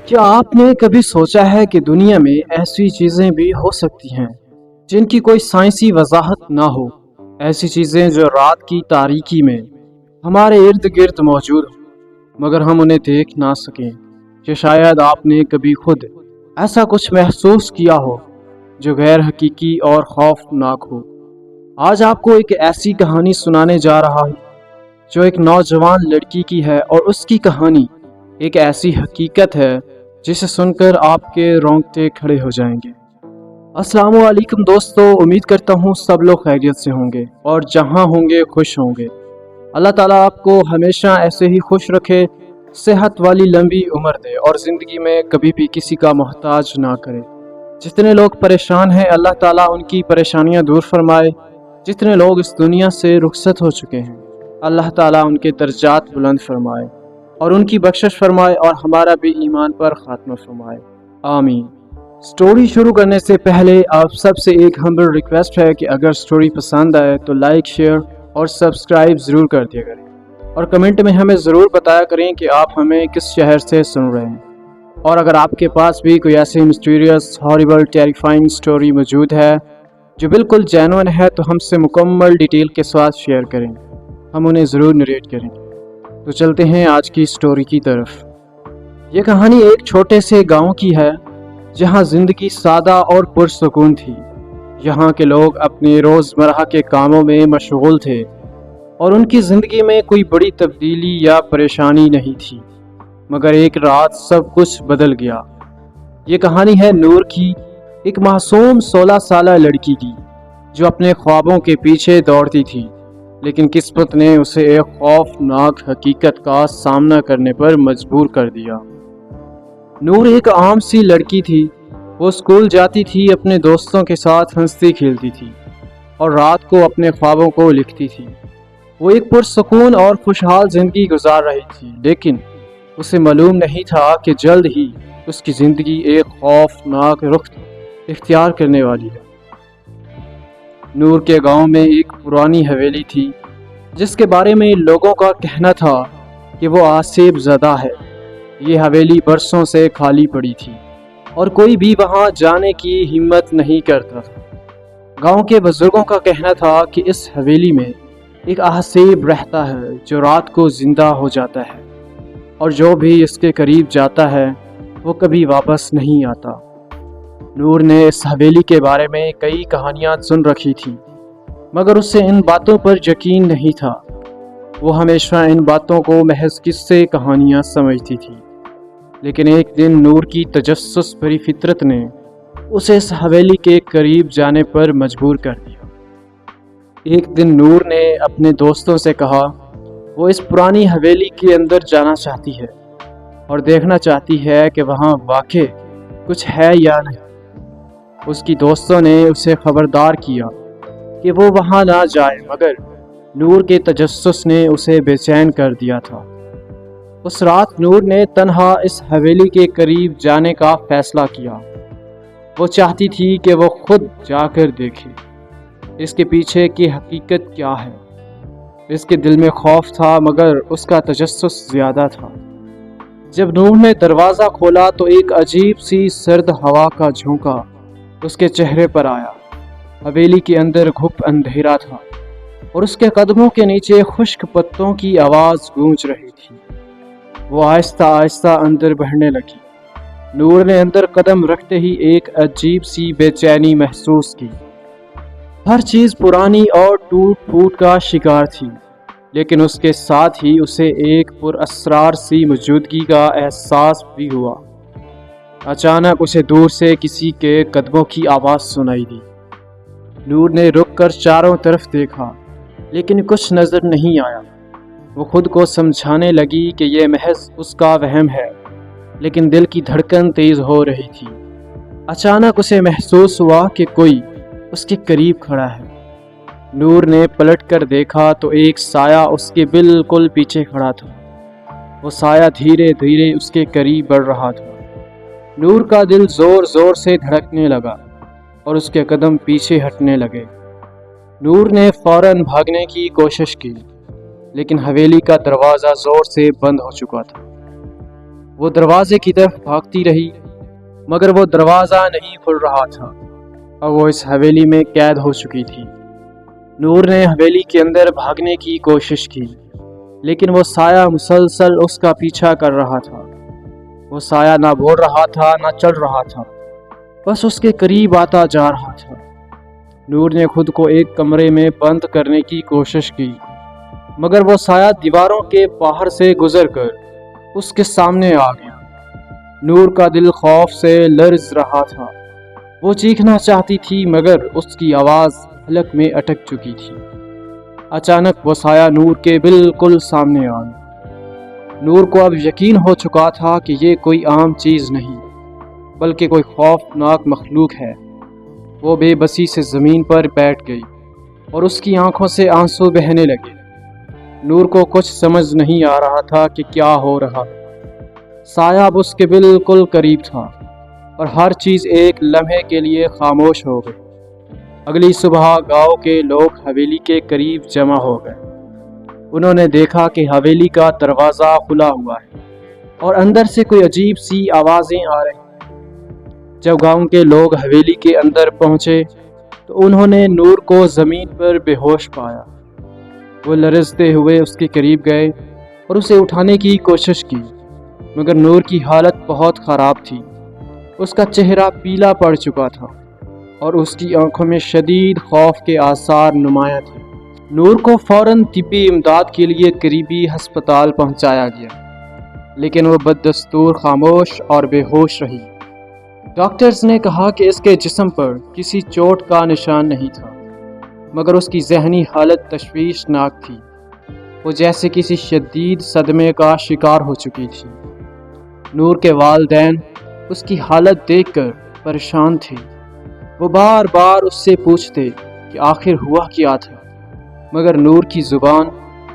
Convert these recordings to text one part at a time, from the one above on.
क्या आपने कभी सोचा है कि दुनिया में ऐसी चीज़ें भी हो सकती हैं जिनकी कोई साइंसी वजाहत ना हो। ऐसी चीज़ें जो रात की तारीकी में हमारे इर्द गिर्द मौजूद हो मगर हम उन्हें देख ना सकें। कि शायद आपने कभी खुद ऐसा कुछ महसूस किया हो जो गैर हकीकी और खौफनाक हो। आज आपको एक ऐसी कहानी सुनाने जा रहा हूँ जो एक नौजवान लड़की की है, और उसकी कहानी एक ऐसी हकीकत है जिसे सुनकर आपके रोंगटे खड़े हो जाएंगे। अस्सलाम वालेकुम दोस्तों, उम्मीद करता हूँ सब लोग खैरियत से होंगे और जहाँ होंगे खुश होंगे। अल्लाह ताला आपको हमेशा ऐसे ही खुश रखे, सेहत वाली लंबी उम्र दे और ज़िंदगी में कभी भी किसी का मोहताज ना करे। जितने लोग परेशान हैं अल्लाह ताला उनकी परेशानियाँ दूर फरमाए। जितने लोग इस दुनिया से रुखसत हो चुके हैं अल्लाह ताला उनके दर्जात बुलंद फरमाए और उनकी बख्शिश फरमाए और हमारा भी ईमान पर खात्मा फरमाए, आमीन। स्टोरी शुरू करने से पहले आप सबसे एक हम्बल रिक्वेस्ट है कि अगर स्टोरी पसंद आए तो लाइक, शेयर और सब्सक्राइब ज़रूर कर दिया करें और कमेंट में हमें ज़रूर बताया करें कि आप हमें किस शहर से सुन रहे हैं। और अगर आपके पास भी कोई ऐसी मिस्टीरियस, हॉरिबल, टेरिफाइंग स्टोरी मौजूद है जो बिल्कुल जेन्युइन है तो हमसे मुकम्मल डिटेल के साथ शेयर करें, हम उन्हें ज़रूर नरेट करेंगे। तो चलते हैं आज की स्टोरी की तरफ। ये कहानी एक छोटे से गांव की है जहां ज़िंदगी सादा और पुरसुकून थी। यहाँ के लोग अपने रोज़मर्रा के कामों में मशगूल थे और उनकी ज़िंदगी में कोई बड़ी तब्दीली या परेशानी नहीं थी। मगर एक रात सब कुछ बदल गया। ये कहानी है नूर की, एक मासूम 16 साला लड़की की जो अपने ख्वाबों के पीछे दौड़ती थी, लेकिन किस्मत ने उसे एक खौफनाक हकीकत का सामना करने पर मजबूर कर दिया। नूर एक आम सी लड़की थी। वो स्कूल जाती थी, अपने दोस्तों के साथ हंसती खेलती थी और रात को अपने ख्वाबों को लिखती थी। वो एक पुरसुकून और खुशहाल ज़िंदगी गुजार रही थी, लेकिन उसे मालूम नहीं था कि जल्द ही उसकी ज़िंदगी एक खौफनाक रुख इख्तियार करने वाली है। नूर के गांव में एक पुरानी हवेली थी जिसके बारे में लोगों का कहना था कि वो आसेब ज़दा है। ये हवेली बरसों से खाली पड़ी थी और कोई भी वहां जाने की हिम्मत नहीं करता था। गांव के बुजुर्गों का कहना था कि इस हवेली में एक आसेब रहता है जो रात को जिंदा हो जाता है और जो भी इसके करीब जाता है वो कभी वापस नहीं आता। नूर ने इस हवेली के बारे में कई कहानियाँ सुन रखी थी, मगर उसे इन बातों पर यकीन नहीं था। वो हमेशा इन बातों को महज किस्से कहानियाँ समझती थी। लेकिन एक दिन नूर की तजस्सुस भरी फितरत ने उसे इस हवेली के करीब जाने पर मजबूर कर दिया। एक दिन नूर ने अपने दोस्तों से कहा वो इस पुरानी हवेली के अंदर जाना चाहती है और देखना चाहती है कि वहाँ वाकई कुछ है या नहीं। उसकी दोस्तों ने उसे खबरदार किया कि वो वहाँ ना जाए, मगर नूर के तजस्सुस ने उसे बेचैन कर दिया था। उस रात नूर ने तन्हा इस हवेली के करीब जाने का फैसला किया। वो चाहती थी कि वो खुद जाकर देखे इसके पीछे की हकीकत क्या है। इसके दिल में खौफ था मगर उसका तजस्सुस ज़्यादा था। जब नूर ने दरवाज़ा खोला तो एक अजीब सी सर्द हवा का झोंका उसके चेहरे पर आया। हवेली के अंदर घुप अंधेरा था और उसके कदमों के नीचे खुश्क पत्तों की आवाज़ गूंज रही थी। वो आहिस्ता आहिस्ता अंदर बढ़ने लगी। नूर ने अंदर कदम रखते ही एक अजीब सी बेचैनी महसूस की। हर चीज़ पुरानी और टूट फूट का शिकार थी, लेकिन उसके साथ ही उसे एक पुरअसरार सी मौजूदगी का एहसास भी हुआ। अचानक उसे दूर से किसी के कदमों की आवाज़ सुनाई दी। नूर ने रुककर चारों तरफ देखा, लेकिन कुछ नज़र नहीं आया। वो खुद को समझाने लगी कि यह महज उसका वहम है, लेकिन दिल की धड़कन तेज़ हो रही थी। अचानक उसे महसूस हुआ कि कोई उसके करीब खड़ा है। नूर ने पलट कर देखा तो एक साया उसके बिल्कुल पीछे खड़ा था। वो साया धीरे धीरे उसके करीब बढ़ रहा था। नूर का दिल ज़ोर ज़ोर से धड़कने लगा और उसके कदम पीछे हटने लगे। नूर ने फौरन भागने की कोशिश की, लेकिन हवेली का दरवाज़ा ज़ोर से बंद हो चुका था। वो दरवाजे की तरफ भागती रही, मगर वो दरवाज़ा नहीं खुल रहा था। अब वो इस हवेली में कैद हो चुकी थी। नूर ने हवेली के अंदर भागने की कोशिश की, लेकिन वो साया मुसलसल उसका पीछा कर रहा था। वो साया ना बोल रहा था ना चल रहा था, बस उसके करीब आता जा रहा था। नूर ने खुद को एक कमरे में बंद करने की कोशिश की, मगर वो साया दीवारों के बाहर से गुजरकर उसके सामने आ गया। नूर का दिल खौफ से लर्ज रहा था। वो चीखना चाहती थी, मगर उसकी आवाज़ हलक में अटक चुकी थी। अचानक वो साया नूर के बिल्कुल सामने आ गया। नूर को अब यकीन हो चुका था कि ये कोई आम चीज़ नहीं, बल्कि कोई खौफनाक मखलूक है। वो बेबसी से ज़मीन पर बैठ गई और उसकी आंखों से आंसू बहने लगे। नूर को कुछ समझ नहीं आ रहा था कि क्या हो रहा। साया अब उसके बिल्कुल करीब था और हर चीज़ एक लम्हे के लिए खामोश हो गई। अगली सुबह गांव के लोग हवेली के करीब जमा हो गए। उन्होंने देखा कि हवेली का दरवाज़ा खुला हुआ है और अंदर से कोई अजीब सी आवाज़ें आ रही। जब गांव के लोग हवेली के अंदर पहुंचे तो उन्होंने नूर को ज़मीन पर बेहोश पाया। वो लरजते हुए उसके करीब गए और उसे उठाने की कोशिश की, मगर नूर की हालत बहुत ख़राब थी। उसका चेहरा पीला पड़ चुका था और उसकी आंखों में शदीद खौफ के आसार नुमाया थे। नूर को फ़ौरन तिब्बी इमदाद के लिए करीबी हस्पताल पहुंचाया गया, लेकिन वो बददस्तूर खामोश और बेहोश रही। डॉक्टर्स ने कहा कि इसके जिस्म पर किसी चोट का निशान नहीं था, मगर उसकी जहनी हालत तशवीशनाक थी। वो जैसे किसी शदीद सदमे का शिकार हो चुकी थी। नूर के वालिदैन उसकी हालत देखकर परेशान थे। वो बार बार उससे पूछते कि आखिर हुआ क्या था, मगर नूर की ज़ुबान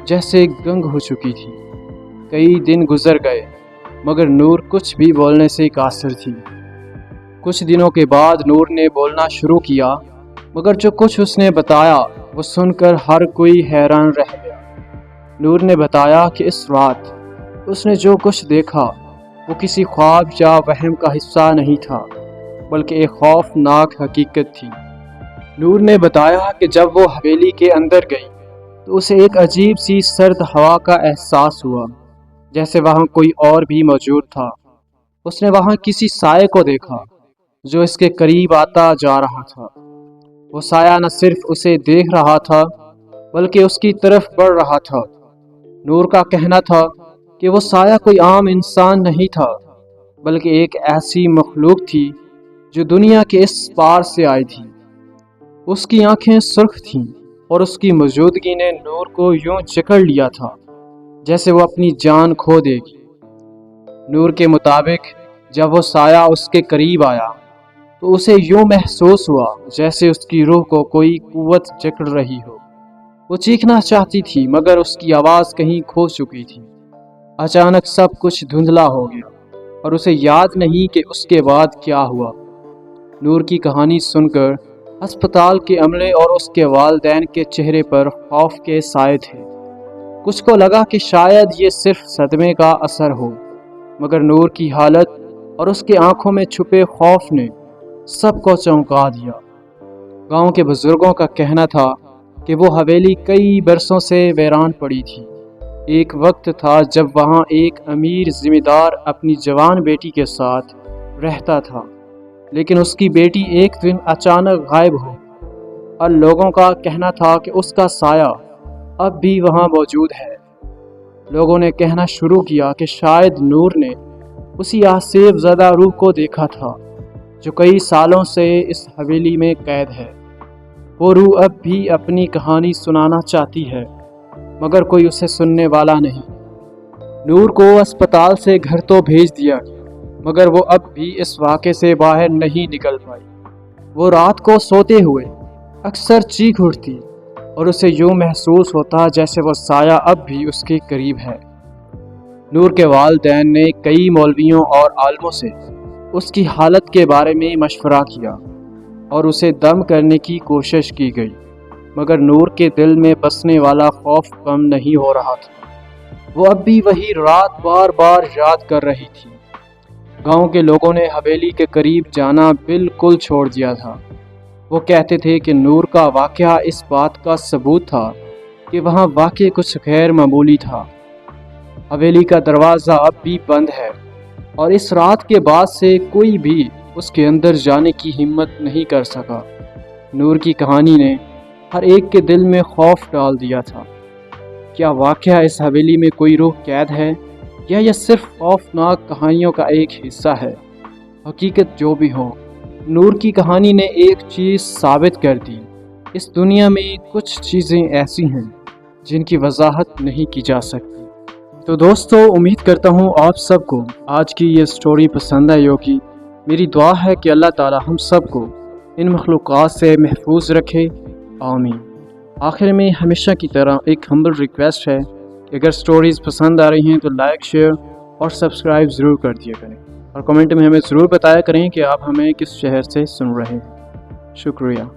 जैसे गंग हो चुकी थी। कई दिन गुजर गए, मगर नूर कुछ भी बोलने से कासिर थी। कुछ दिनों के बाद नूर ने बोलना शुरू किया, मगर जो कुछ उसने बताया वो सुनकर हर कोई हैरान रह गया। नूर ने बताया कि इस रात उसने जो कुछ देखा वो किसी ख्वाब या वहम का हिस्सा नहीं था, बल्कि एक खौफनाक हकीकत थी। नूर ने बताया कि जब वो हवेली के अंदर गई तो उसे एक अजीब सी सर्द हवा का एहसास हुआ, जैसे वहाँ कोई और भी मौजूद था। उसने वहाँ किसी साये को देखा जो इसके करीब आता जा रहा था। वो साया न सिर्फ उसे देख रहा था, बल्कि उसकी तरफ बढ़ रहा था। नूर का कहना था कि वो साया कोई आम इंसान नहीं था, बल्कि एक ऐसी मखलूक थी जो दुनिया के इस पार से आई थी। उसकी आंखें सुर्ख थीं और उसकी मौजूदगी ने नूर को यूं जकड़ लिया था जैसे वो अपनी जान खो देगी। नूर के मुताबिक जब वो साया उसके करीब आया तो उसे यूं महसूस हुआ जैसे उसकी रूह को कोई कुव्वत जकड़ रही हो। वो चीखना चाहती थी, मगर उसकी आवाज़ कहीं खो चुकी थी। अचानक सब कुछ धुंधला हो गया और उसे याद नहीं कि उसके बाद क्या हुआ। नूर की कहानी सुनकर अस्पताल के अमले और उसके वालिदैन के चेहरे पर खौफ के साए थे। कुछ को लगा कि शायद ये सिर्फ सदमे का असर हो, मगर नूर की हालत और उसके आंखों में छुपे खौफ ने सबको चौंका दिया। गांव के बुजुर्गों का कहना था कि वो हवेली कई बरसों से वीरान पड़ी थी। एक वक्त था जब वहाँ एक अमीर जिम्मेदार अपनी जवान बेटी के साथ रहता था, लेकिन उसकी बेटी एक दिन अचानक गायब हो और लोगों का कहना था कि उसका साया अब भी वहाँ मौजूद है। लोगों ने कहना शुरू किया कि शायद नूर ने उसी आसिफ ज़दा रूह को देखा था जो कई सालों से इस हवेली में कैद है। वो रूह अब भी अपनी कहानी सुनाना चाहती है, मगर कोई उसे सुनने वाला नहीं। नूर को अस्पताल से घर तो भेज दिया, मगर वो अब भी इस वाक़े से बाहर नहीं निकल पाई। वो रात को सोते हुए अक्सर चीख उठती और उसे यूं महसूस होता जैसे वो साया अब भी उसके करीब है। नूर के वालिदैन ने कई मौलवियों और आलिमों से उसकी हालत के बारे में मशवरा किया और उसे दम करने की कोशिश की गई, मगर नूर के दिल में बसने वाला खौफ कम नहीं हो रहा था। वो अब भी वही रात बार बार याद कर रही थी। गांव के लोगों ने हवेली के करीब जाना बिल्कुल छोड़ दिया था। वो कहते थे कि नूर का वाकया इस बात का सबूत था कि वहाँ वाकई कुछ गैर मामूली था। हवेली का दरवाज़ा अब भी बंद है और इस रात के बाद से कोई भी उसके अंदर जाने की हिम्मत नहीं कर सका। नूर की कहानी ने हर एक के दिल में खौफ डाल दिया था। क्या वाकया इस हवेली में कोई रूह कैद है या यह सिर्फ खौफनाक कहानियों का एक हिस्सा है? हकीकत जो भी हो, नूर की कहानी ने एक चीज़ साबित कर दी, इस दुनिया में कुछ चीज़ें ऐसी हैं जिनकी वजाहत नहीं की जा सकती। तो दोस्तों, उम्मीद करता हूँ आप सबको आज की ये स्टोरी पसंद आई होगी। मेरी दुआ है कि अल्लाह ताला हम सबको इन मखलूक़ात से महफूज रखे, आमीन। आखिर में हमेशा की तरह एक हम्बल रिक्वेस्ट है कि अगर स्टोरीज़ पसंद आ रही हैं तो लाइक, शेयर और सब्सक्राइब ज़रूर कर दिया करें और कमेंट में हमें ज़रूर बताया करें कि आप हमें किस शहर से सुन रहे हैं। शुक्रिया।